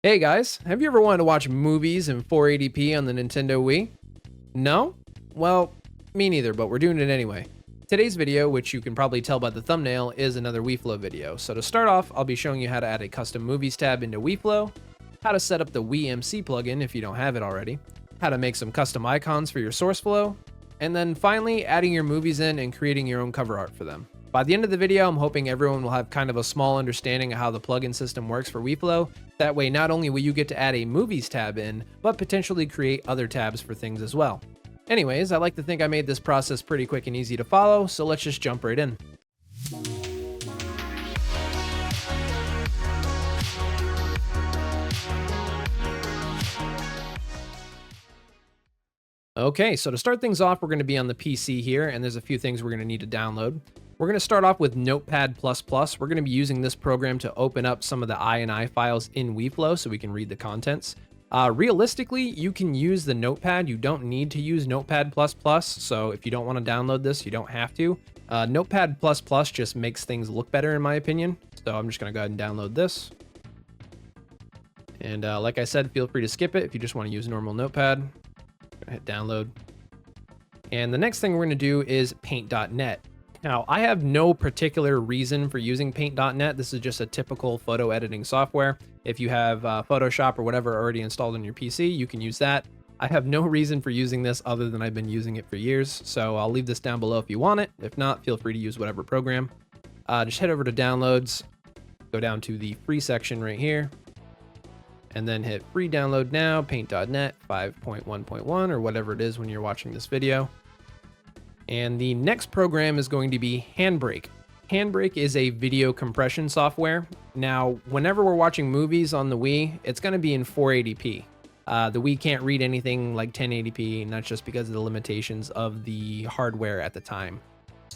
Hey guys, have you ever wanted to watch movies in 480p on the Nintendo Wii? No? Well, me neither, but we're doing it anyway. Today's video, which you can probably tell by the thumbnail, is another Wiiflow video. So to start off, I'll be showing you how to add a custom movies tab into Wiiflow, how to set up the WiiMC plugin if you don't have it already, how to make some custom icons for your SourceFlow, and then finally adding your movies in and creating your own cover art for them. By the end of the video, I'm hoping everyone will have kind of a small understanding of how the plugin system works for Wiiflow. That way, not only will you get to add a movies tab in, but potentially create other tabs for things as well. Anyways, I like to think I made this process pretty quick and easy to follow, so let's just jump right in. Okay, so to start things off, we're going to be on the PC here, and there's a few things we're going to need to download. We're going to start off with Notepad++. We're going to be using this program to open up some of the INI files in Wiiflow so we can read the contents. Realistically, you can use the Notepad. You don't need to use Notepad++, so if you don't want to download this, you don't have to. Notepad++ just makes things look better in my opinion, so I'm just going to go ahead and download this. And like I said, feel free to skip it if you just want to use normal Notepad. Hit download. And the next thing we're going to do is paint.net. Now, I have no particular reason for using paint.net. This is just a typical photo editing software. If you have Photoshop or whatever already installed on your PC, you can use that. I have no reason for using this other than I've been using it for years. So I'll leave this down below if you want it. If not, feel free to use whatever program. Just head over to downloads, go down to the free section right here, and then hit free download now, paint.net 5.1.1 or whatever it is when you're watching this video. And the next program is going to be Handbrake. Handbrake is a video compression software. Now, whenever we're watching movies on the Wii, it's going to be in 480p. The Wii can't read anything like 1080p, and that's just because of the limitations of the hardware at the time.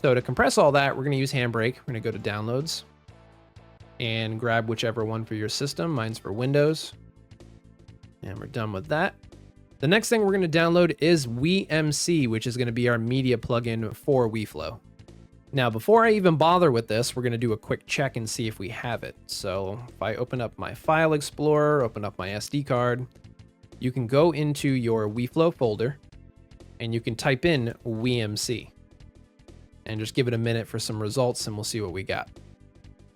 So to compress all that, we're going to use Handbrake. We're going to go to Downloads and grab whichever one for your system. Mine's for Windows. And we're done with that. The next thing we're going to download is WiiMC, which is going to be our media plugin for Wiiflow. Now, before I even bother with this, we're going to do a quick check and see if we have it. So if I open up my File Explorer, open up my SD card, you can go into your Wiiflow folder and you can type in WiiMC and just give it a minute for some results and we'll see what we got.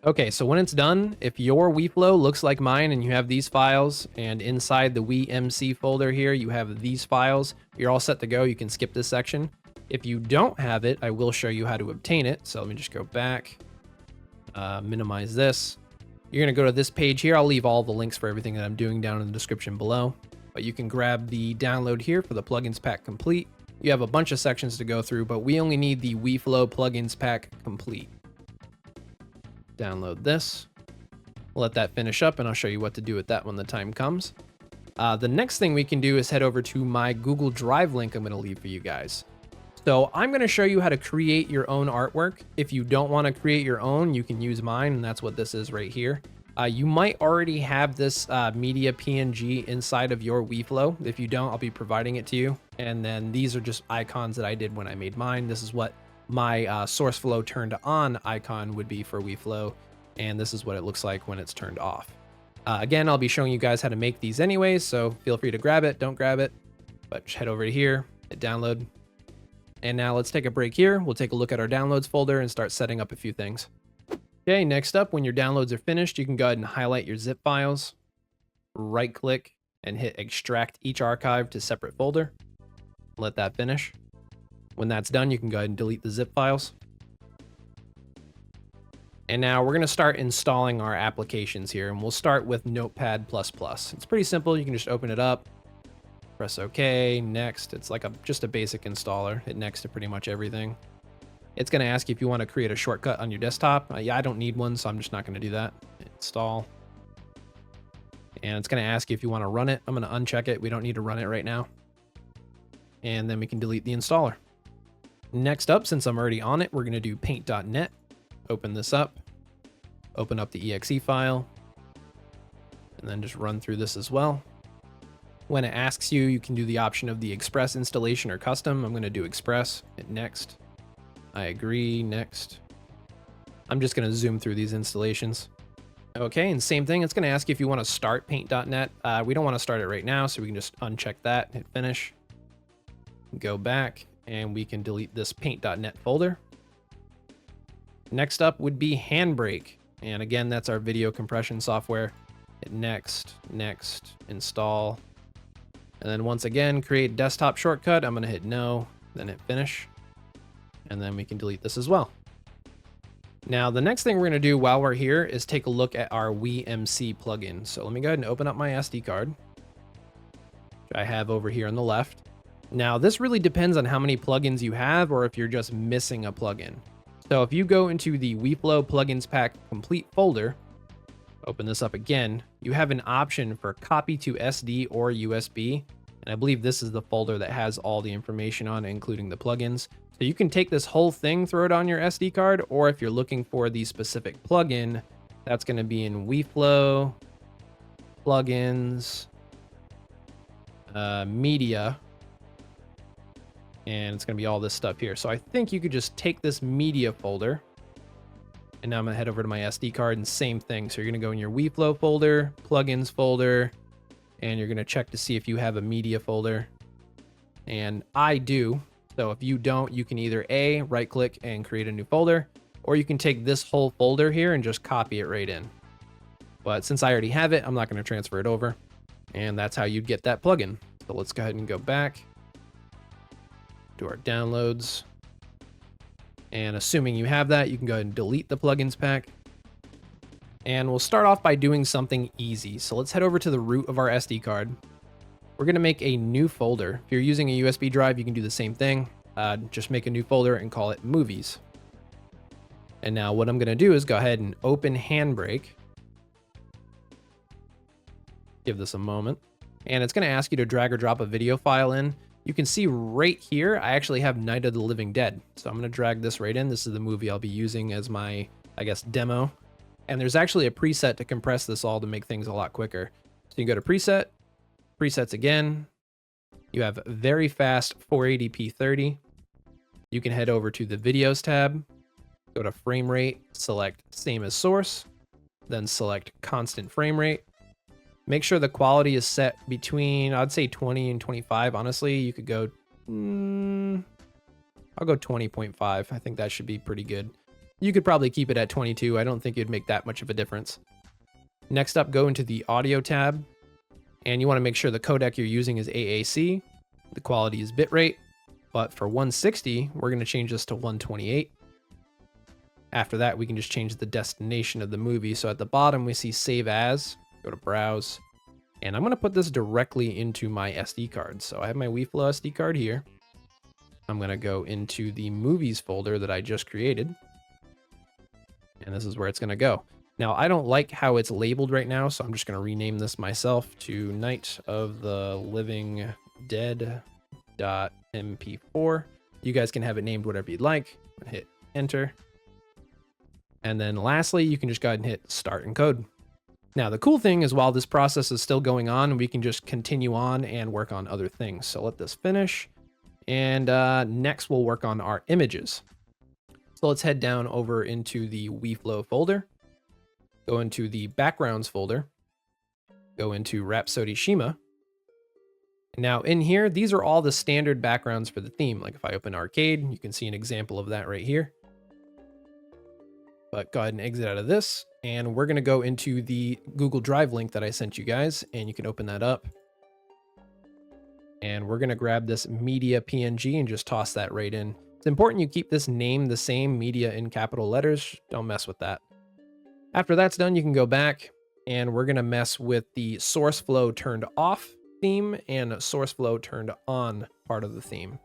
Okay, so when it's done, if your Wiiflow looks like mine and you have these files, and inside the WiiMC folder here, you have these files, you're all set to go. You can skip this section. If you don't have it, I will show you how to obtain it. So let me just go back, minimize this. You're gonna go to this page here. I'll leave all the links for everything that I'm doing down in the description below, but you can grab the download here for the plugins pack complete. You have a bunch of sections to go through, but we only need the Wiiflow plugins pack complete. Download this, let that finish up, and I'll show you what to do with that when the time comes. The next thing we can do is head over to my Google Drive link I'm going to leave for you guys. So I'm going to show you how to create your own artwork. If you don't want to create your own, you can use mine, and that's what this is right here. You might already have this media PNG inside of your Wiiflow. If you don't, I'll be providing it to you. And then these are just icons that I did when I made mine. This is what my SourceFlow turned on icon would be for Wiiflow, and this is what it looks like when it's turned off. Again, I'll be showing you guys how to make these anyways, so feel free to grab it, don't grab it, but just head over to here, hit download. And now let's take a break here. We'll take a look at our downloads folder and start setting up a few things. Okay, next up, when your downloads are finished, you can go ahead and highlight your zip files, right click, and hit extract each archive to separate folder. Let that finish. When that's done, you can go ahead and delete the zip files. And now we're going to start installing our applications here, and we'll start with Notepad++. It's pretty simple. You can just open it up, press OK, next. It's like just a basic installer. Hit next to pretty much everything. It's going to ask you if you want to create a shortcut on your desktop. Yeah, I don't need one, so I'm just not going to do that. Install. And it's going to ask you if you want to run it. I'm going to uncheck it. We don't need to run it right now. And then we can delete the installer. Next up, since I'm already on it, we're going to do paint.net. Open this up, open up the exe file, and then just run through this as well. When it asks you, you can do the option of the Express installation or custom. I'm going to do Express, hit next. I agree, next. I'm just going to zoom through these installations. Okay, and same thing, it's gonna ask you if you wanna start paint.net. We don't wanna start it right now, so we can just uncheck that, hit finish, go back, and we can delete this paint.net folder. Next up would be handbrake. And again, that's our video compression software. Hit next, next, install. And then once again, create desktop shortcut. I'm gonna hit no, then hit finish. And then we can delete this as well. Now, the next thing we're gonna do while we're here is take a look at our WiiMC plugin. So let me go ahead and open up my SD card, which I have over here on the left. Now, this really depends on how many plugins you have or if you're just missing a plugin. So if you go into the Wiiflow plugins pack complete folder, open this up again, you have an option for copy to SD or USB. And I believe this is the folder that has all the information on it, including the plugins. So you can take this whole thing, throw it on your SD card, or if you're looking for the specific plugin, that's going to be in Wiiflow, plugins, media, and it's going to be all this stuff here. So I think you could just take this media folder, and now I'm going to head over to my SD card, and same thing. So you're going to go in your Wiiflow folder, plugins folder, and you're going to check to see if you have a media folder. And I do. So if you don't, you can either A, right click and create a new folder, or you can take this whole folder here and just copy it right in. But since I already have it, I'm not going to transfer it over. And that's how you'd get that plugin. So let's go ahead and go back to our downloads. And assuming you have that, you can go ahead and delete the plugins pack. And we'll start off by doing something easy. So let's head over to the root of our SD card. We're going to make a new folder. If you're using a USB drive, you can do the same thing. Just make a new folder and call it movies. And now what I'm going to do is go ahead and open handbrake. Give this a moment. And it's going to ask you to drag or drop a video file in. You can see right here, I actually have Night of the Living Dead. So I'm going to drag this right in. This is the movie I'll be using as my, I guess, demo. And there's actually a preset to compress this all to make things a lot quicker. So you can go to preset, presets again. You have very fast 480p 30. You can head over to the videos tab, go to frame rate, select same as source, then select constant frame rate. Make sure the quality is set between, I'd say 20 and 25. Honestly, you could go, I'll go 20.5. I think that should be pretty good. You could probably keep it at 22. I don't think it'd make that much of a difference. Next up, go into the audio tab. And you want to make sure the codec you're using is AAC. The quality is bitrate. But for 160, we're going to change this to 128. After that, we can just change the destination of the movie. So at the bottom, we see save as. Go to browse. And I'm going to put this directly into my SD card. So I have my Wiiflow SD card here. I'm going to go into the movies folder that I just created. And this is where it's going to go. Now, I don't like how it's labeled right now, so I'm just going to rename this myself to Night of the Living Dead.mp4. You guys can have it named whatever you'd like. Hit enter. And then lastly, you can just go ahead and hit start encode. Now, the cool thing is while this process is still going on, we can just continue on and work on other things. So let this finish. And next, we'll work on our images. So let's head down over into the Wiiflow folder. Go into the backgrounds folder, go into Rhapsody Shima. Now in here, these are all the standard backgrounds for the theme. Like if I open Arcade, you can see an example of that right here. But go ahead and exit out of this. And we're gonna go into the Google Drive link that I sent you guys, and you can open that up. And we're gonna grab this media PNG and just toss that right in. It's important you keep this name the same, media in capital letters. Don't mess with that. After that's done, you can go back and we're going to mess with the SourceFlow turned off theme and SourceFlow turned on part of the theme.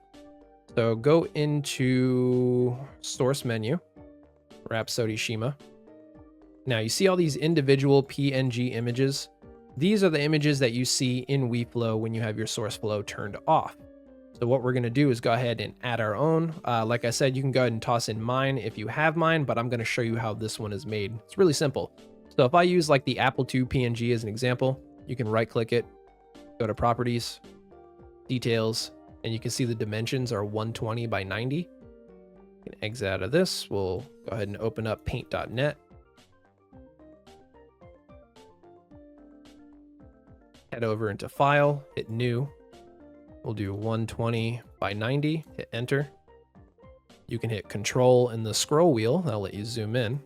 So go into source menu, Rhapsody Shima. Now you see all these individual PNG images. These are the images that you see in Wiiflow when you have your SourceFlow turned off. So what we're going to do is go ahead and add our own. Like I said, you can go ahead and toss in mine if you have mine, but I'm going to show you how this one is made. It's really simple. So if I use like the Apple II PNG as an example, you can right click it, go to properties, details, and you can see the dimensions are 120 by 90. You can exit out of this. We'll go ahead and open up paint.net. head over into File, hit New. We'll do 120 by 90, hit Enter. You can hit Control in the scroll wheel, that'll let you zoom in.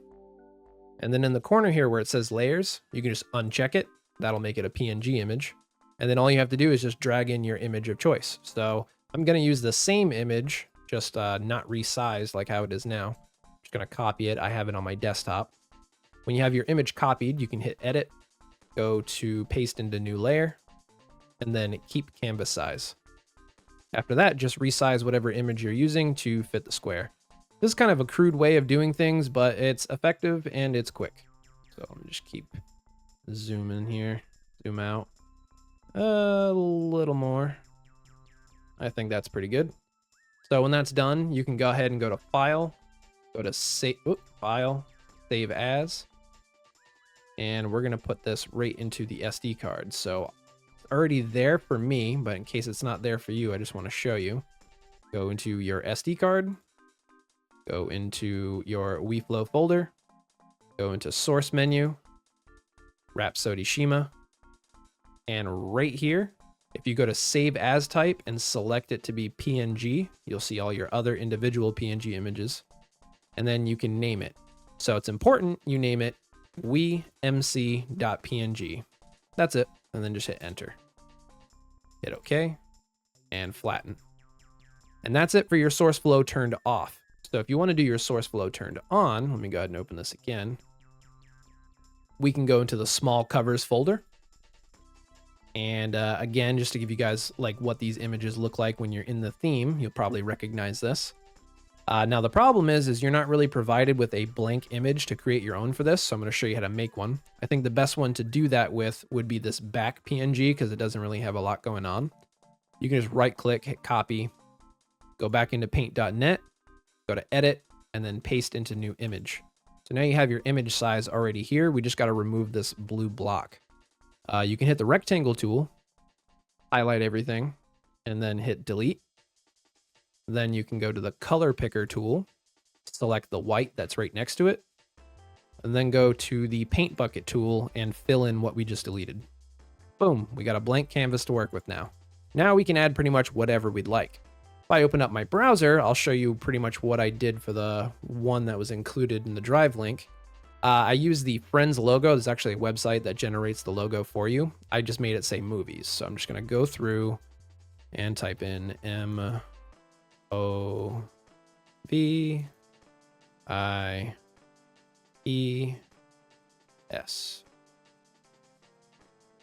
And then in the corner here where it says Layers, you can just uncheck it. That'll make it a PNG image. And then all you have to do is just drag in your image of choice. So I'm gonna use the same image, just not resized like how it is now. I'm just gonna copy it, I have it on my desktop. When you have your image copied, you can hit Edit, go to Paste into New Layer, and then keep canvas size. After that, just resize whatever image you're using to fit the square. This is kind of a crude way of doing things, but it's effective and it's quick. So I'm just keep zooming here, zoom out a little more. I think that's pretty good. So when that's done, you can go ahead and go to File, go to File, Save As, and we're gonna put this right into the SD card. So already there for me, but in case it's not there for you, I just want to show you. Go into your SD card, go into your Wiiflow folder, go into Source menu, Rhapsody Shima, and right here, if you go to Save As type and select it to be PNG, you'll see all your other individual PNG images, and then you can name it. So it's important you name it WiiMC.png. That's it. And then just hit Enter. Hit OK, and flatten. And that's it for your SourceFlow turned off. So if you want to do your SourceFlow turned on, let me go ahead and open this again. We can go into the small covers folder. And again, just to give you guys like what these images look like when you're in the theme, you'll probably recognize this. Now the problem is you're not really provided with a blank image to create your own for this, so I'm going to show you how to make one. I think the best one to do that with would be this back PNG because it doesn't really have a lot going on. You can just right click, hit copy, go back into paint.net, go to edit, and then paste into new image. So now you have your image size already here. We just got to remove this blue block. You can hit the rectangle tool, highlight everything, and then hit delete. Then you can go to the color picker tool, select the white that's right next to it, and then go to the paint bucket tool and fill in what we just deleted. Boom, we got a blank canvas to work with now. Now we can add pretty much whatever we'd like. If I open up my browser, I'll show you pretty much what I did for the one that was included in the drive link. I use the Friends logo. There's actually a website that generates the logo for you. I just made it say movies. So I'm just gonna go through and type in MOVIES.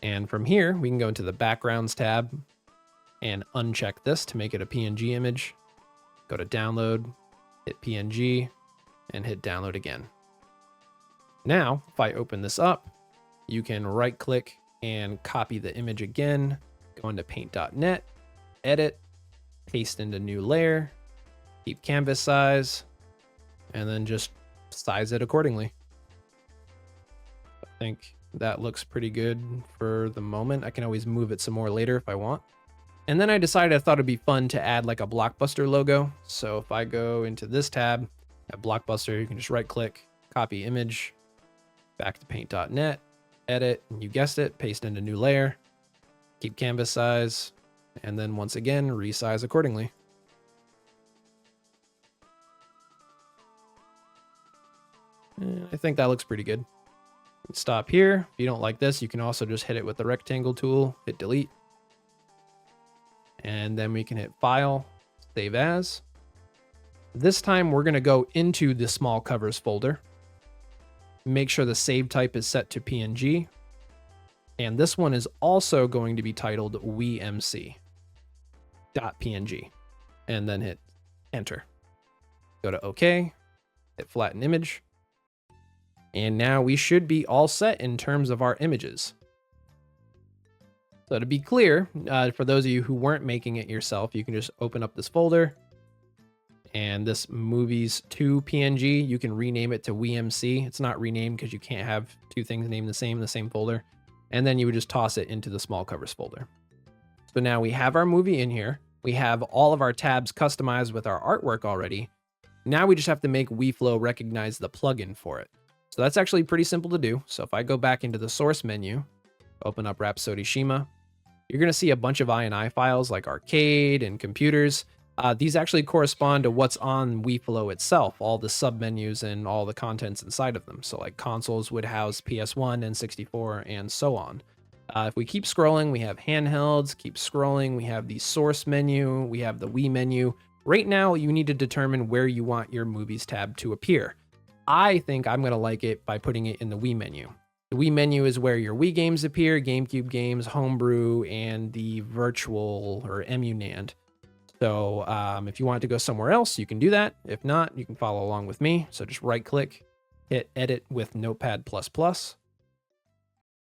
And from here, we can go into the Backgrounds tab and uncheck this to make it a PNG image. Go to Download, hit PNG, and hit Download again. Now, if I open this up, you can right-click and copy the image again, go into paint.net, edit, paste into new layer, keep canvas size, and then just size it accordingly. I think that looks pretty good for the moment. I can always move it some more later if I want. And then I decided I thought it'd be fun to add like a Blockbuster logo. So if I go into this tab at Blockbuster, you can just right click, copy image, back to paint.net, edit, and you guessed it, paste into new layer, keep canvas size, and then once again, resize accordingly. And I think that looks pretty good. Stop here. If you don't like this, you can also just hit it with the rectangle tool, hit delete. And then we can hit File, Save As. This time we're going to go into the small covers folder. Make sure the save type is set to PNG. And this one is also going to be titled WiiMC.png. And then hit Enter. Go to OK, hit Flatten Image. And now we should be all set in terms of our images. So to be clear, for those of you who weren't making it yourself, you can just open up this folder. And this movies to PNG, you can rename it to WiiMC. It's not renamed because you can't have two things named the same in the same folder. And then you would just toss it into the small covers folder. So now we have our movie in here. We have all of our tabs customized with our artwork already. Now we just have to make Wiiflow recognize the plugin for it. So that's actually pretty simple to do. So if I go back into the source menu, open up Rhapsody Shima, you're going to see a bunch of INI files like arcade and computers. These actually correspond to what's on Wiiflow itself, all the submenus and all the contents inside of them. So like consoles would house PS1 and 64 and so on. If we keep scrolling, we have handhelds, keep scrolling, we have the source menu, we have the Wii menu. Right now, you need to determine where you want your movies tab to appear. I think I'm going to like it by putting it in the Wii menu. The Wii menu is where your Wii games appear, GameCube games, Homebrew, and the virtual or EmuNAND. So if you want to go somewhere else, you can do that. If not, you can follow along with me. So just right click, hit edit with Notepad++.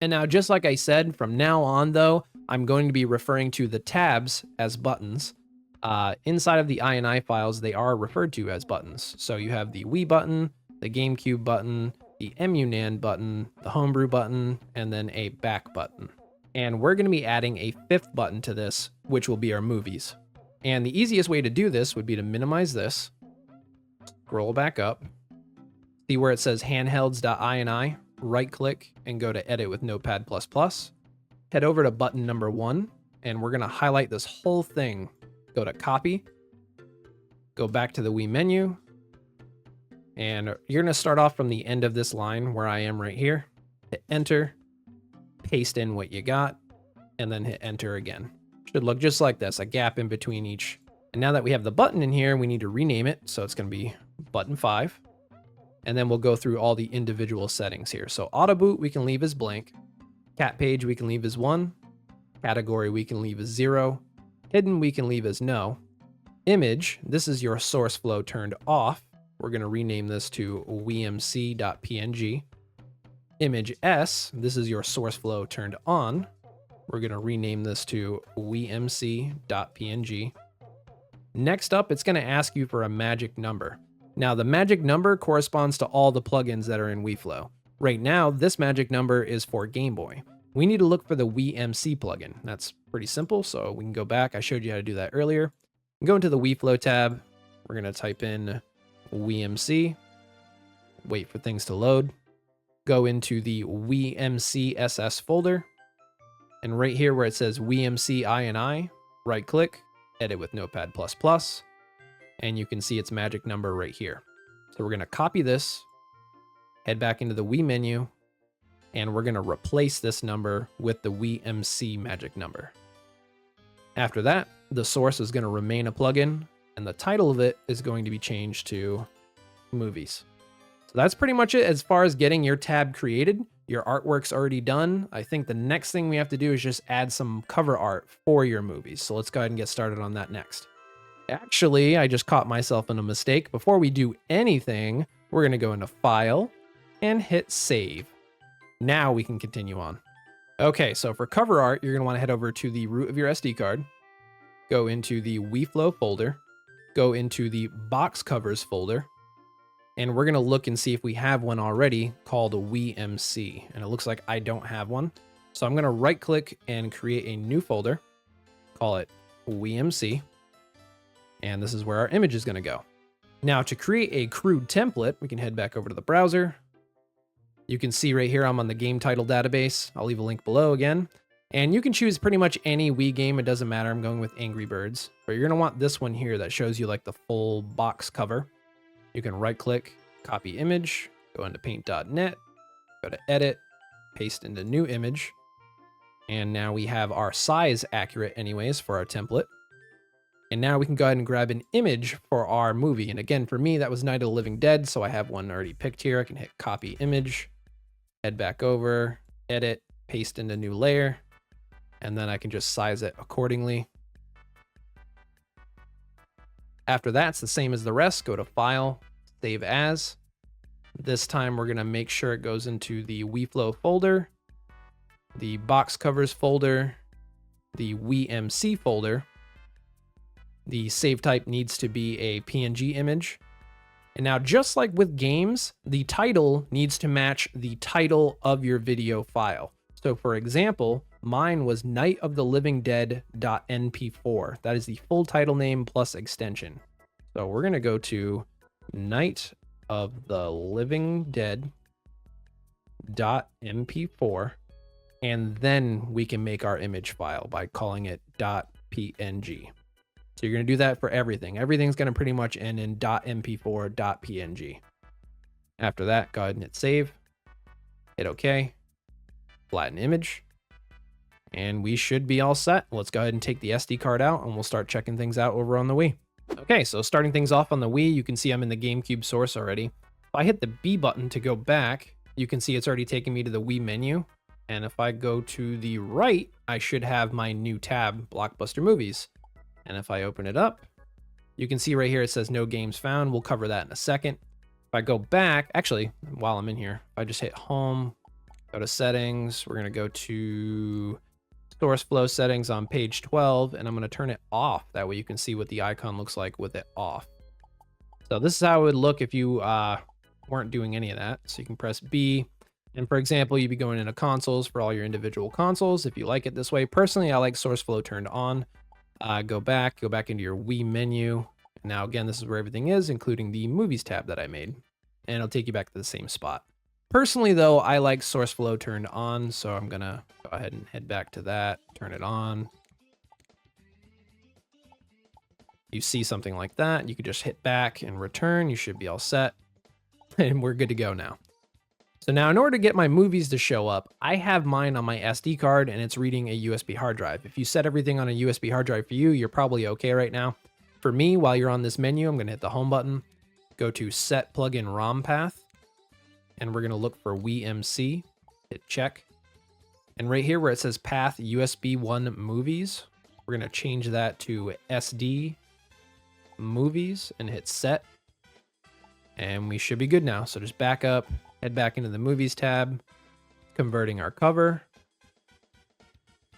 And now, just like I said, from now on though, I'm going to be referring to the tabs as buttons. Inside of the INI files, they are referred to as buttons. So you have the Wii button, the GameCube button, the EmuNAND button, the Homebrew button, and then a back button. And we're going to be adding a fifth button to this, which will be our movies. And the easiest way to do this would be to minimize this, scroll back up, see where it says handhelds.ini, right click and go to edit with Notepad++, head over to button number 1, and we're going to highlight this whole thing. Go to copy, go back to the Wii menu, and you're going to start off from the end of this line where I am right here, hit enter, paste in what you got, and then hit enter again. Should look just like this, a gap in between each. And now that we have the button in here, we need to rename it. So it's going to be button 5. And then we'll go through all the individual settings here. So auto boot, we can leave as blank. Cat page, we can leave as 1. Category, we can leave as 0. Hidden, we can leave as no. Image, this is your SourceFlow turned off. We're going to rename this to WiiMC.png. Image S, this is your SourceFlow turned on. We're going to rename this to WiiMC.png. Next up, it's going to ask you for a magic number. Now, the magic number corresponds to all the plugins that are in Wiiflow. Right now, this magic number is for Game Boy. We need to look for the WiiMC plugin. That's pretty simple, so we can go back. I showed you how to do that earlier. Go into the Wiiflow tab. We're going to type in WiiMC. Wait for things to load. Go into the WiiMC SS folder. And right here where it says WiiMC INI, right click, edit with Notepad++, and you can see its magic number right here. So we're going to copy this, head back into the Wii menu, and we're going to replace this number with the WiiMC magic number. After that, the source is going to remain a plugin, and the title of it is going to be changed to Movies. So that's pretty much it as far as getting your tab created. Your artwork's already done. I think the next thing we have to do is just add some cover art for your movies. So let's go ahead and get started on that next. Actually, I just caught myself in a mistake. Before we do anything, we're going to go into File and hit Save. Now we can continue on. Okay, so for cover art, you're going to want to head over to the root of your SD card, go into the Wiiflow folder, go into the box covers folder, and we're going to look and see if we have one already called a WiiMC. And it looks like I don't have one. So I'm going to right click and create a new folder, call it WiiMC. And this is where our image is going to go. Now to create a crude template, we can head back over to the browser. You can see right here, I'm on the game title database. I'll leave a link below again. And you can choose pretty much any Wii game. It doesn't matter. I'm going with Angry Birds. But you're going to want this one here that shows you like the full box cover. You can right click, copy image, go into paint.net, go to edit, paste into new image. And now we have our size accurate anyways for our template. And now we can go ahead and grab an image for our movie. And again, for me, that was Night of the Living Dead. So I have one already picked here. I can hit copy image, head back over, edit, paste into new layer. And then I can just size it accordingly. After that, it's the same as the rest. Go to File, Save As. This time we're going to make sure it goes into the Wiiflow folder, the box covers folder, the WiiMC folder. The save type needs to be a PNG image. And now, just like with games, the title needs to match the title of your video file. So for example, mine was Night of the Living Dead.np4. That is the full title name plus extension. So we're going to go to Night of the Living Dead.mp4. and then we can make our image file by calling it .png. So you're going to do that for everything. Everything's going to pretty much end in .mp4, .png. After that, go ahead and hit save, hit OK, flatten image, and we should be all set. Let's go ahead and take the SD card out and we'll start checking things out over on the Wii. Okay, so starting things off on the Wii, you can see I'm in the GameCube source already. If I hit the B button to go back, you can see it's already taken me to the Wii menu. And if I go to the right, I should have my new tab, Blockbuster Movies. And if I open it up, you can see right here it says no games found. We'll cover that in a second. If I go back, actually, while I'm in here, if I just hit home, go to settings, we're going to go to SourceFlow settings on page 12, and I'm going to turn it off. That way you can see what the icon looks like with it off. So this is how it would look if you weren't doing any of that. So you can press B. And for example, you'd be going into consoles for all your individual consoles if you like it this way. Personally, I like SourceFlow turned on. Go back into your Wii menu. Now, again, this is where everything is, including the movies tab that I made. And it'll take you back to the same spot. Personally, though, I like SourceFlow turned on, so I'm going to go ahead and head back to that, turn it on. You see something like that, you could just hit back and return. You should be all set. And we're good to go now. So now in order to get my movies to show up, I have mine on my SD card and it's reading a USB hard drive. If you set everything on a USB hard drive for you, you're probably okay right now. For me, while you're on this menu, I'm going to hit the home button, go to set plugin ROM path, and we're going to look for WiiMC, hit check. And right here where it says path USB 1 movies, we're going to change that to SD movies and hit set. And we should be good now. So just back up, head back into the movies tab, converting our cover.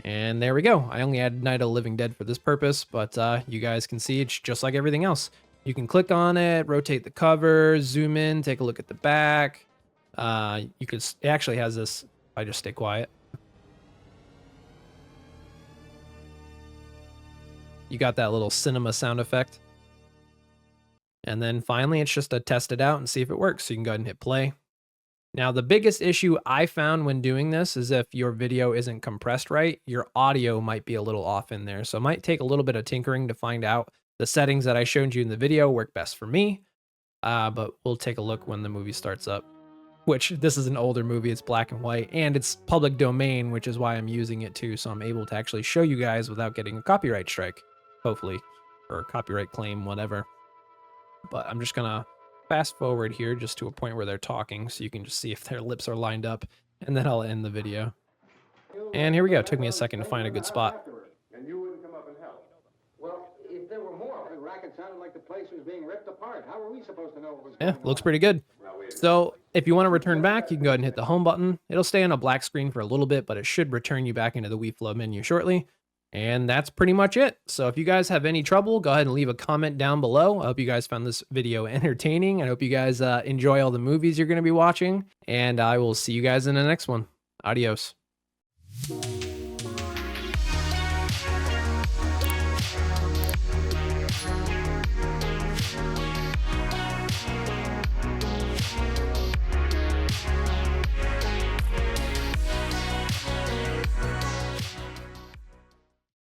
And there we go. I only added Night of the Living Dead for this purpose, but you guys can see it's just like everything else. You can click on it, rotate the cover, zoom in, take a look at the back. It actually has this, if I just stay quiet. You got that little cinema sound effect. And then finally, it's just to test it out and see if it works. So you can go ahead and hit play. Now, the biggest issue I found when doing this is if your video isn't compressed right, your audio might be a little off in there. So it might take a little bit of tinkering to find out the settings that I showed you in the video work best for me. But we'll take a look when the movie starts up. Which, this is an older movie, it's black and white, and it's public domain, which is why I'm using it too, so I'm able to actually show you guys without getting a copyright strike, hopefully, or a copyright claim, whatever. But I'm just gonna fast forward here just to a point where they're talking, so you can just see if their lips are lined up, and then I'll end the video. And here we go, it took me a second to find a good spot. And you wouldn't come up and help. Well, if there were more, the racket sounded like the place was being ripped apart. How were we supposed to know what was going on? Yeah, looks pretty good. So if you want to return back, you can go ahead and hit the home button. It'll stay on a black screen for a little bit, but it should return you back into the Wiiflow menu shortly. And that's pretty much it. So if you guys have any trouble, go ahead and leave a comment down below. I hope you guys found this video entertaining. I hope you guys enjoy all the movies you're going to be watching. And I will see you guys in the next one. Adios.